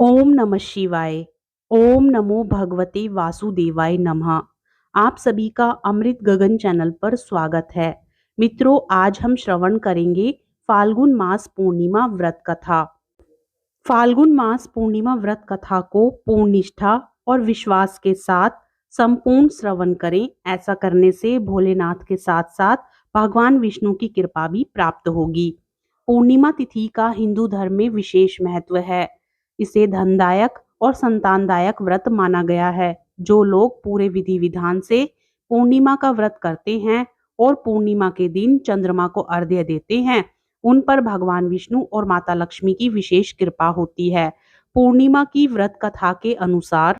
ओम नमः शिवाय। ओम नमो भगवते वासुदेवाय नमः। आप सभी का अमृत गगन चैनल पर स्वागत है। मित्रों, आज हम श्रवण करेंगे फाल्गुन मास पूर्णिमा व्रत कथा। फाल्गुन मास पूर्णिमा व्रत कथा को पूर्ण निष्ठा और विश्वास के साथ संपूर्ण श्रवण करें। ऐसा करने से भोलेनाथ के साथ साथ भगवान विष्णु की कृपा भी प्राप्त होगी। पूर्णिमा तिथि का हिंदू धर्म में विशेष महत्व है। इसे धनदायक और संतानदायक व्रत माना गया है। जो लोग पूरे विधि विधान से पूर्णिमा का व्रत करते हैं और पूर्णिमा के दिन चंद्रमा को अर्घ्य देते हैं, उन पर भगवान विष्णु और माता लक्ष्मी की विशेष कृपा होती है। पूर्णिमा की व्रत कथा के अनुसार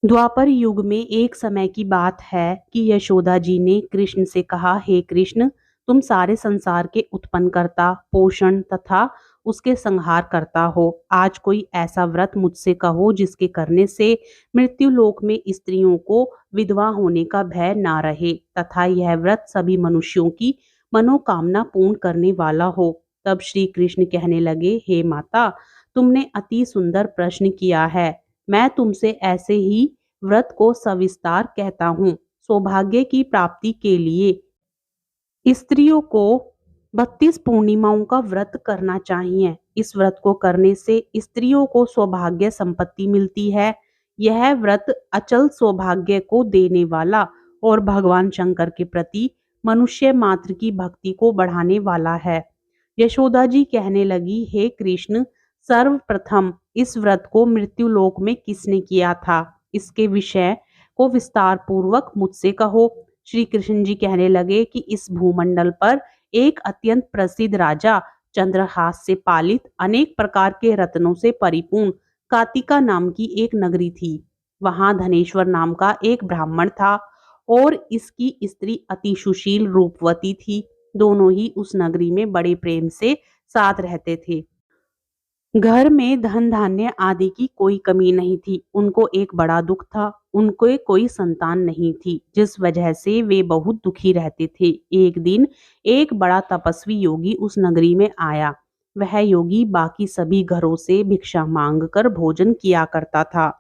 द्वापर युग में एक समय की बात है कि यशोदा जी ने कृष्ण से कहा, हे कृष्ण, तुम सारे संसार के उत्पन्न करता, पोषण तथा उसके संहार करता हो। आज कोई ऐसा व्रत मुझसे कहो जिसके करने से मृत्यु लोक में स्त्रियों को विधवा होने का भय ना रहे तथा यह व्रत सभी मनुष्यों की मनोकामना पूर्ण करने वाला हो। तब श्री कृष्ण कहने लगे, हे माता, तुमने अति सुंदर प्रश्न किया है। मैं तुमसे ऐसे ही व्रत को सविस्तार कहता हूँ। सौभाग्य की प्राप्ति के लिए स्त्रियों को 32 पूर्णिमाओं का व्रत करना चाहिए। इस व्रत को करने से स्त्रियों को सौभाग्य संपत्ति मिलती है। यह व्रत अचल सौभाग्य को देने वाला और भगवान शंकर के प्रति मनुष्य मात्र की भक्ति को बढ़ाने वाला है। यशोदा जी कहने लगी, हे कृष्ण, सर्वप्रथम इस व्रत को मृत्यु लोक में किसने किया था, इसके विषय को विस्तार पूर्वक मुझसे कहो। श्री कृष्ण जी कहने लगे कि इस भूमंडल पर एक अत्यंत प्रसिद्ध राजा, चंद्रहास से पालित अनेक प्रकार के रत्नों से परिपूर्ण कातिका नाम की एक नगरी थी। वहां धनेश्वर नाम का एक ब्राह्मण था और इसकी स्त्री अति सुशील रूपवती थी। दोनों ही उस नगरी में बड़े प्रेम से साथ रहते थे। घर में धन धान्य आदि की कोई कमी नहीं थी। उनको एक बड़ा दुख था, उनको कोई संतान नहीं थी, जिस वजह से वे बहुत दुखी रहते थे। एक दिन एक बड़ा तपस्वी योगी उस नगरी में आया। वह योगी बाकी सभी घरों से भिक्षा मांगकर भोजन किया करता था,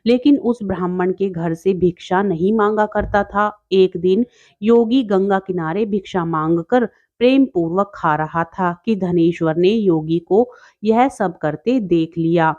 लेकिन उस ब्राह्मण के घर से भिक्षा नहीं मांगा करता था। एक दिन योगी गंगा किनारे भिक्षा मांगकर प्रेम पूर्वक खा रहा था कि धनेश्वर ने योगी को यह सब करते देख लिया।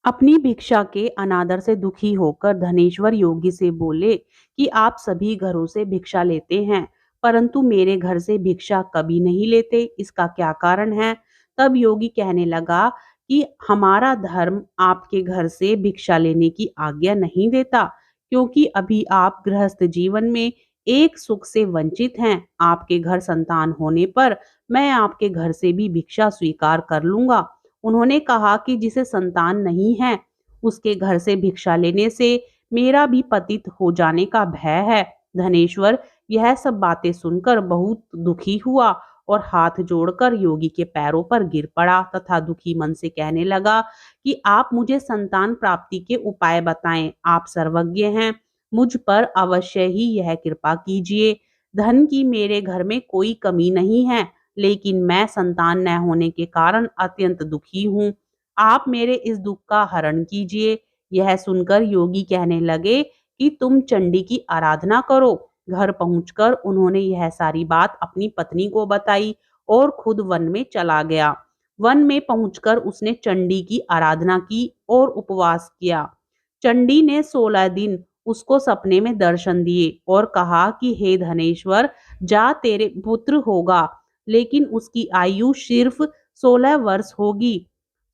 अपनी भिक्षा के अनादर से दुखी होकर धनेश्वर योगी से बोले कि आप सभी घरों से भिक्षा लेते हैं, परंतु मेरे घर से भिक्षा कभी नहीं लेते, इसका क्या कारण है? तब योगी कहने लगा कि हमारा धर्म आपके घर से भिक्षा लेने की आज्ञा नहीं देता, क्योंकि अभी आप गृहस्थ जीवन में एक सुख से वंचित हैं। आपके घर संतान होने पर मैं आपके घर से भी भिक्षा स्वीकार कर लूंगा। उन्होंने कहा कि जिसे संतान नहीं है, उसके घर से भिक्षा लेने से मेरा भी पतित हो जाने का भय है। धनेश्वर यह सब बातें सुनकर बहुत दुखी हुआ और हाथ जोड़कर योगी के पैरों पर गिर पड़ा तथा दुखी मन से कहने लगा कि आप मुझे संतान प्राप्ति के उपाय बताएं। आप सर्वज्ञ हैं, मुझ पर अवश्य ही यह कृपा कीजिए। धन की मेरे घर में कोई कमी नहीं है, लेकिन मैं संतान न होने के कारण अत्यंत दुखी हूँ। आप मेरे इस दुख का हरण कीजिए। यह सुनकर योगी कहने लगे कि तुम चंडी की आराधना करो। घर पहुंचकर उन्होंने यह सारी बात अपनी पत्नी को बताई और खुद वन में चला गया। वन में पहुंचकर उसने चंडी की आराधना की और उपवास किया। चंडी ने 16 दिन उसको सपने में दर्शन दिए और कहा कि हे धनेश्वर, जा, तेरे पुत्र होगा, लेकिन उसकी आयु सिर्फ 16 वर्ष होगी।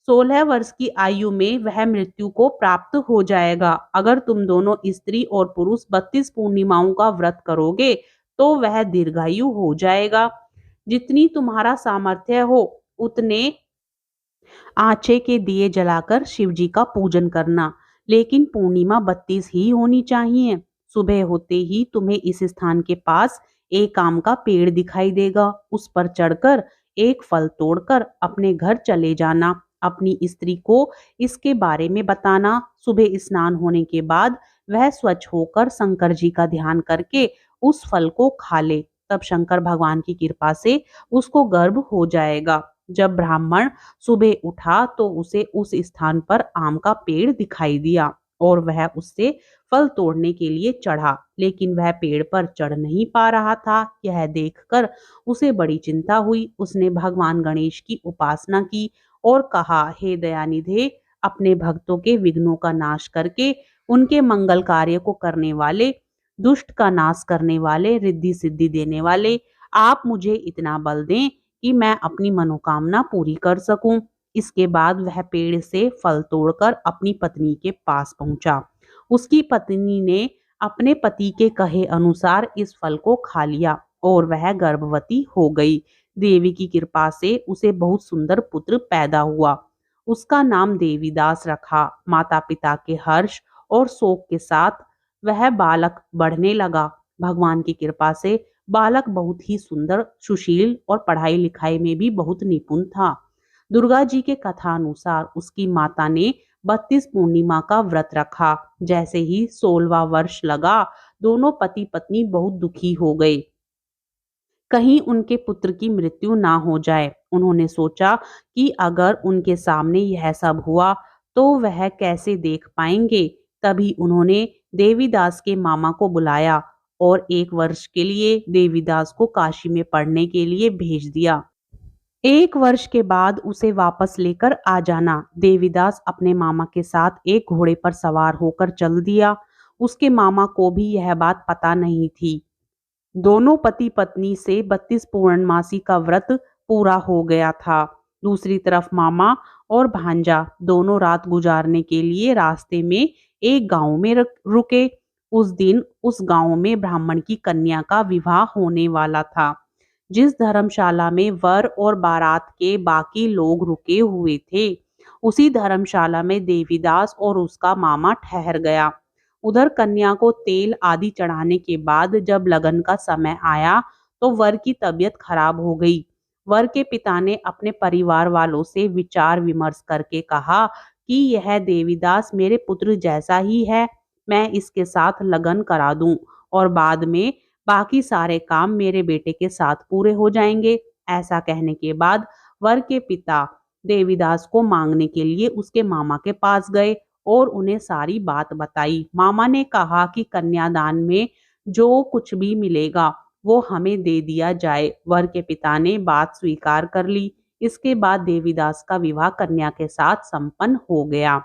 16 वर्ष की आयु में वह मृत्यु को प्राप्त हो जाएगा। अगर तुम दोनों स्त्री और पुरुष 32 पूर्णिमाओं का व्रत करोगे तो वह दीर्घायु हो जाएगा। जितनी तुम्हारा सामर्थ्य हो उतने आचे के दिए जलाकर शिव जी का पूजन करना, लेकिन पूर्णिमा 32 ही होनी चाहिए। सुबह होते ही तुम्हें इस स्थान के पास एक आम का पेड़ दिखाई देगा। उस पर चढ़कर एक फल तोड़कर अपने घर चले जाना। अपनी स्त्री को इसके बारे में बताना। सुबह स्नान होने के बाद वह स्वच्छ होकर शंकर जी का ध्यान करके उस फल को खा ले। तब शंकर भगवान की कृपा से उसको गर्भ हो जाएगा। जब ब्राह्मण सुबह उठा तो उसे उस स्थान पर आम का पेड़ दिखाई दिया और वह उससे फल तोड़ने के लिए चढ़ा, लेकिन वह पेड़ पर चढ़ नहीं पा रहा था। यह देखकर उसे बड़ी चिंता हुई। उसने भगवान गणेश की उपासना की और कहा, हे दयानिधे, अपने भक्तों के विघ्नों का नाश करके उनके मंगल कार्य को करने वाले, दुष्ट का नाश करने वाले, रिद्धि सिद्धि देने वाले, आप मुझे इतना बल दें कि मैं अपनी मनोकामना पूरी कर सकूं। इसके बाद वह पेड़ से फल तोड़कर अपनी पत्नी के पास पहुंचा। उसकी पत्नी ने अपने पति के कहे अनुसार इस फल को खा लिया और वह गर्भवती हो गई। देवी की कृपा से उसे बहुत सुंदर पुत्र पैदा हुआ। उसका नाम देवीदास रखा। माता पिता के हर्ष और शोक के साथ वह बालक बढ़ने लगा। भगवान की कृपा से बालक बहुत ही सुंदर, सुशील और पढ़ाई लिखाई में भी बहुत निपुण था। दुर्गा जी के कथा अनुसार उसकी माता ने 32 पूर्णिमा का व्रत रखा। जैसे ही 16वां वर्ष लगा, दोनों पति पत्नी बहुत दुखी हो गए, कहीं उनके पुत्र की मृत्यु ना हो जाए। उन्होंने सोचा कि अगर उनके सामने यह सब हुआ तो वह कैसे देख पाएंगे। तभी उन्होंने देवीदास के मामा को बुलाया और 1 वर्ष के लिए देवीदास को काशी में पढ़ने के लिए भेज दिया। 1 वर्ष के बाद उसे वापस लेकर आ जाना। देवीदास अपने मामा के साथ एक घोड़े पर सवार होकर चल दिया। उसके मामा को भी यह बात पता नहीं थी। दोनों पति पत्नी से 32 पूर्णमासी का व्रत पूरा हो गया था। दूसरी तरफ मामा और भांजा दोनों रात गुजारने के लिए रास्ते में एक गांव में रुके। उस दिन उस गांव में ब्राह्मण की कन्या का विवाह होने वाला था। जिस धर्मशाला में वर और बारात के बाकी लोग रुके हुए थे, उसी धर्मशाला में देवीदास और उसका मामा ठहर गया। उधर कन्या को तेल आदि चढ़ाने के बाद जब लगन का समय आया तो वर की तबीयत खराब हो गई। वर के पिता ने अपने परिवार वालों से विचार विमर्श करके कहा कि यह देवीदास मेरे पुत्र जैसा ही है, मैं इसके साथ लगन करा दूं और बाद में बाकी सारे काम मेरे बेटे के साथ पूरे हो जाएंगे। ऐसा कहने के बाद वर के पिता देवीदास को मांगने के लिए उसके मामा के पास गए और उन्हें सारी बात बताई। मामा ने कहा कि कन्यादान में जो कुछ भी मिलेगा वो हमें दे दिया जाए। वर के पिता ने बात स्वीकार कर ली। इसके बाद देवीदास का विवाह कन्या के साथ संपन्न हो गया।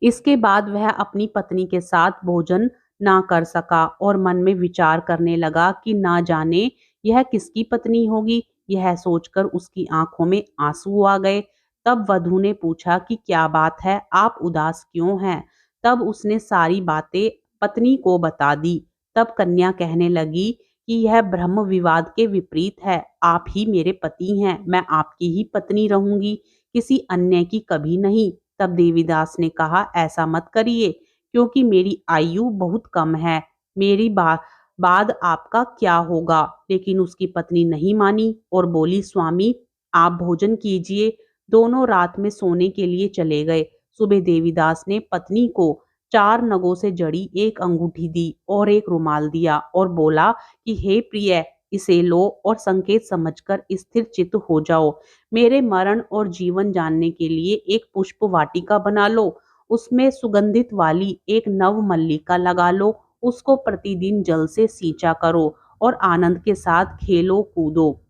इसके बाद वह अपनी पत्नी के साथ भोजन ना कर सका और मन में विचार करने लगा कि ना जाने यह किसकी पत्नी होगी। यह सोचकर उसकी आंखों में आंसू आ गए। तब वधू ने पूछा कि क्या बात है, आप उदास क्यों हैं? तब उसने सारी बातें पत्नी को बता दी। तब कन्या कहने लगी कि यह ब्रह्म विवाद के विपरीत है। आप ही मेरे पति हैं, मैं आपकी ही पत्नी रहूंगी, किसी अन्य की कभी नहीं। तब देवीदास ने कहा, ऐसा मत करिए, क्योंकि मेरी आयु बहुत कम है। मेरी बाद आपका क्या होगा? लेकिन उसकी पत्नी नहीं मानी और बोली, स्वामी आप भोजन कीजिए। दोनों रात में सोने के लिए चले गए। सुबह देवीदास ने पत्नी को 4 नगों से जड़ी एक अंगूठी दी और एक रुमाल दिया और बोला कि हे प्रिय, इसे लो और संकेत समझकर स्थिर चित्त हो जाओ। मेरे मरण और जीवन जानने के लिए एक पुष्प वाटिका बना लो। उसमें सुगंधित वाली एक नव मल्लिका लगा लो। उसको प्रतिदिन जल से सींचा करो और आनंद के साथ खेलो कूदो।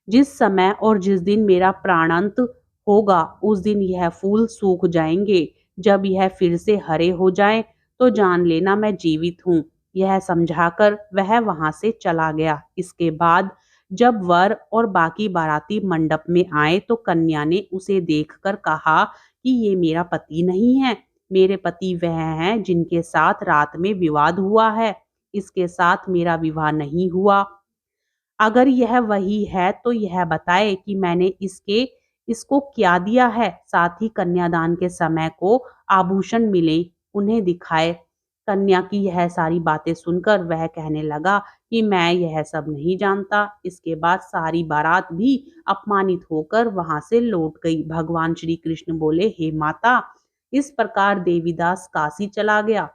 जिस समय और जिस दिन मेरा प्राणांत होगा उस दिन यह फूल सूख जाएंगे। जब यह फिर से हरे हो जाएं तो जान लेना मैं जीवित हूँ। यह समझाकर वह वहां से चला गया। इसके बाद जब वर और बाकी बाराती मंडप में आए तो कन्या ने उसे देखकर कहा कि ये मेरा पति नहीं है। मेरे पति वह हैं जिनके साथ रात में विवाद हुआ है। इसके साथ मेरा विवाह नहीं हुआ। अगर यह वही है तो यह बताए कि मैंने इसको क्या दिया है। साथ ही कन्यादान के समय को आभूषण मिले, उन्हें दिखाए। कन्या की यह सारी बातें सुनकर वह कहने लगा कि मैं यह सब नहीं जानता। इसके बाद सारी बारात भी अपमानित होकर वहां से लौट गई। भगवान श्री कृष्ण बोले, हे माता, इस प्रकार देवीदास काशी चला गया।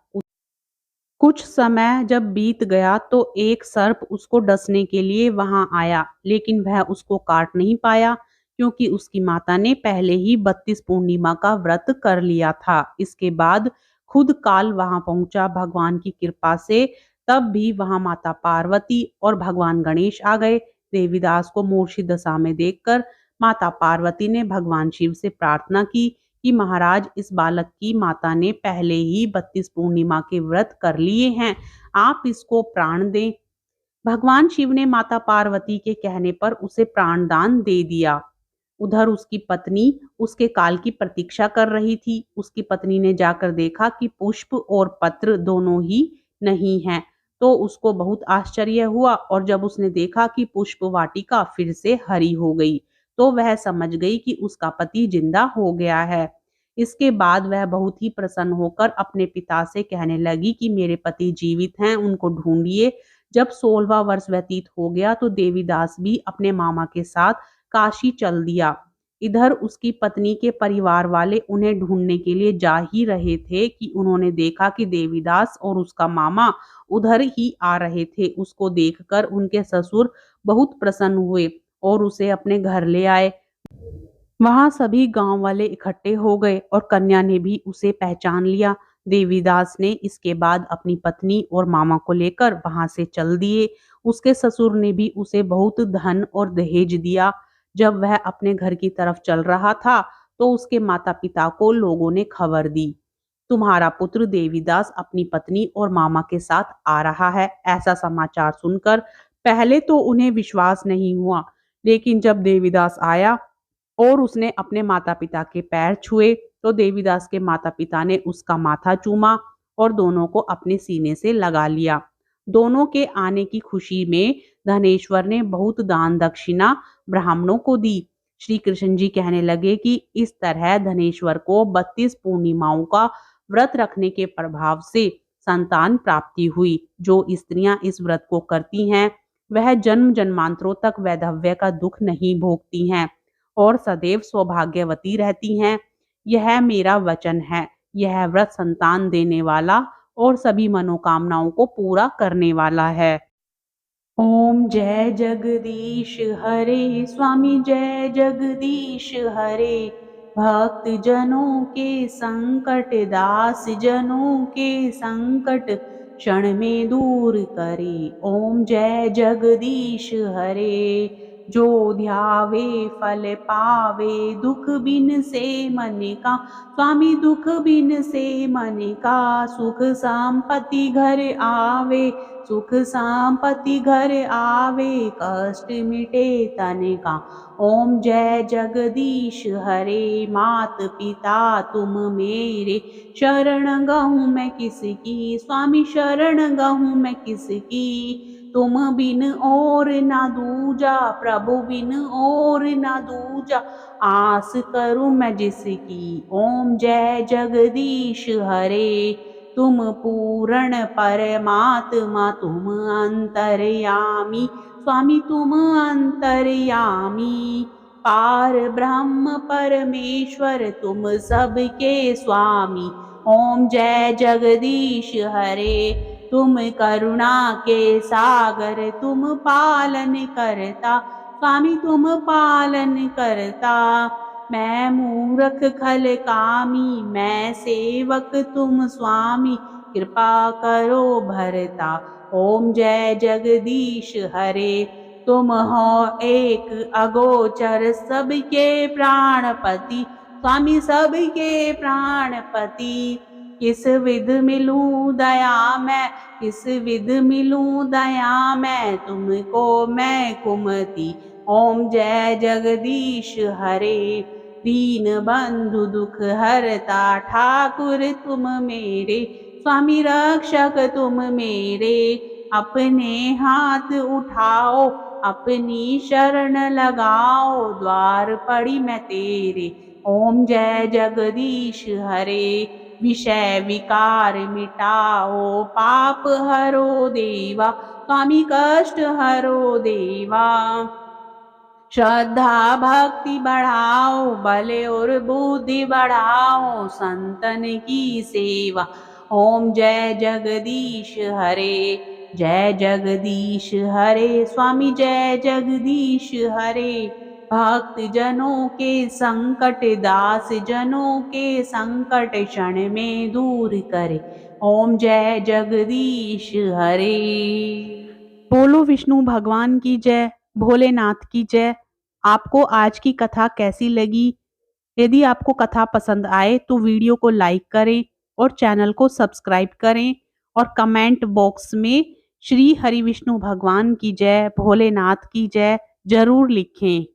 कुछ समय जब बीत गया तो एक सर्प उसको डसने के लिए वहां आया, लेकिन वह उसको काट नहीं पाया। क्योंकि उसकी माता ने पहले ही 32 पूर्णिमा का व्रत कर लिया था। इसके बाद खुद काल वहां पहुंचा भगवान की कृपा से। तब भी वहां माता पार्वती और भगवान गणेश आ गए। देवीदास को मूर्छित दशा में देखकर माता पार्वती ने भगवान शिव से प्रार्थना की कि महाराज, इस बालक की माता ने पहले ही 32 पूर्णिमा के व्रत कर लिए हैं, आप इसको प्राण दें। भगवान शिव ने माता पार्वती के कहने पर उसे प्राणदान दे दिया। उधर उसकी पत्नी उसके काल की प्रतीक्षा कर रही थी। उसकी पत्नी ने जाकर देखा कि पुष्प और पत्र दोनों ही नहीं हैं। तो उसको बहुत आश्चर्य हुआ और जब उसने देखा कि पुष्प वाटिका फिर से हरी हो गई, तो वह समझ गई कि उसका पति जिंदा हो गया है। इसके बाद वह बहुत ही प्रसन्न होकर अपने पिता से कहने लगी कि मेरे पति जीवित हैं, उनको ढूंढिए। जब 16वां वर्ष व्यतीत हो गया तो देवीदास भी अपने मामा के साथ काशी चल दिया। इधर उसकी पत्नी के परिवार वाले उन्हें ढूंढने के लिए जा ही रहे थे कि उन्होंने देखा कि देवीदास और उसका मामा उधर ही आ रहे थे। उसको देखकर उनके ससुर बहुत प्रसन्न हुए और उसे अपने घर ले आए। वहां सभी गांव वाले इकट्ठे हो गए और कन्या ने भी उसे पहचान लिया। देवीदास ने इसके बाद अपनी पत्नी और मामा को लेकर वहां से चल दिए। उसके ससुर ने भी उसे बहुत धन और दहेज दिया। जब वह अपने घर की तरफ चल रहा था तो उसके माता पिता को लोगों ने खबर दी, तुम्हारा पुत्र देवीदास अपनी पत्नी और मामा के साथ आ रहा है। ऐसा समाचार सुनकर पहले तो उन्हें विश्वास नहीं हुआ, लेकिन जब देवीदास आया और उसने अपने माता पिता के पैर छुए तो देवीदास के माता पिता ने उसका माथा चूमा और दोनों को अपने सीने से लगा लिया। दोनों के आने की खुशी में धनेश्वर ने बहुत दान दक्षिणा ब्राह्मणों को दी। श्री कृष्ण जी कहने लगे कि इस तरह धनेश्वर को 32 पूर्णिमाओं का व्रत रखने के प्रभाव से संतान प्राप्ति हुई। जो स्त्रियां इस व्रत को करती हैं वह जन्म जन्मांतरों तक वैधव्य का दुख नहीं भोगती हैं और सदैव सौभाग्यवती रहती हैं। यह मेरा वचन है। यह व्रत संतान देने वाला और सभी मनोकामनाओं को पूरा करने वाला है। ओम जय जगदीश हरे स्वामी, जय जगदीश हरे। भक्त जनों के संकट, दास जनों के संकट क्षण में दूर करे। ओम जय जगदीश हरे। जो ध्यावे फल पावे, दुख बिन से मन का। स्वामी दुख बिन से मन का, सुख संपत्ति घर आवे। सुख संपत्ति घर आवे, कष्ट मिटे तन का। ओम जय जगदीश हरे। मात पिता तुम मेरे, शरण गहूँ मैं किसकी। स्वामी शरण गहूँ मैं किसकी। तुम बिन और ना दूजा, प्रभु बिन और ना दूजा। आस करूं मैं जिसकी। ओम जय जगदीश हरे। तुम पूर्ण परमात्मा, तुम अंतर्यामी। स्वामी तुम अंतर्यामी। पार ब्रह्म परमेश्वर तुम सबके स्वामी। ओम जय जगदीश हरे। तुम करुणा के सागर, तुम पालन करता। स्वामी तुम पालन करता। मैं मूर्ख खल कामी, मैं सेवक तुम स्वामी। कृपा करो भरता। ओम जय जगदीश हरे। तुम हो एक अगोचर, सबके प्राणपति। स्वामी सबके प्राणपति। किस विध मिलूं दया मैं, किस विध मिलूं दया मैं, तुमको मैं कुमति। ओम जय जगदीश हरे। दीन बंधु दुख हरता, ठाकुर तुम मेरे। स्वामी रक्षक तुम मेरे। अपने हाथ उठाओ, अपनी शरण लगाओ, द्वार पड़ी मैं तेरे। ओम जय जगदीश हरे। विषय विकार मिटाओ, पाप हरो देवा। स्वामी कष्ट हरो देवा। श्रद्धा भक्ति बढ़ाओ, बल और बुद्धि बढ़ाओ, संतन की सेवा। ओम जय जगदीश हरे। जय जगदीश हरे। स्वामी जय जगदीश हरे। भक्त जनों के संकट दास जनों के संकट क्षण में दूर करे। ओम जय जगदीश हरे। बोलो विष्णु भगवान की जय, भोलेनाथ की जय। आपको आज की कथा कैसी लगी? यदि आपको कथा पसंद आए तो वीडियो को लाइक करें और चैनल को सब्सक्राइब करें और कमेंट बॉक्स में श्री हरि विष्णु भगवान की जय, भोलेनाथ की जय जरूर लिखें।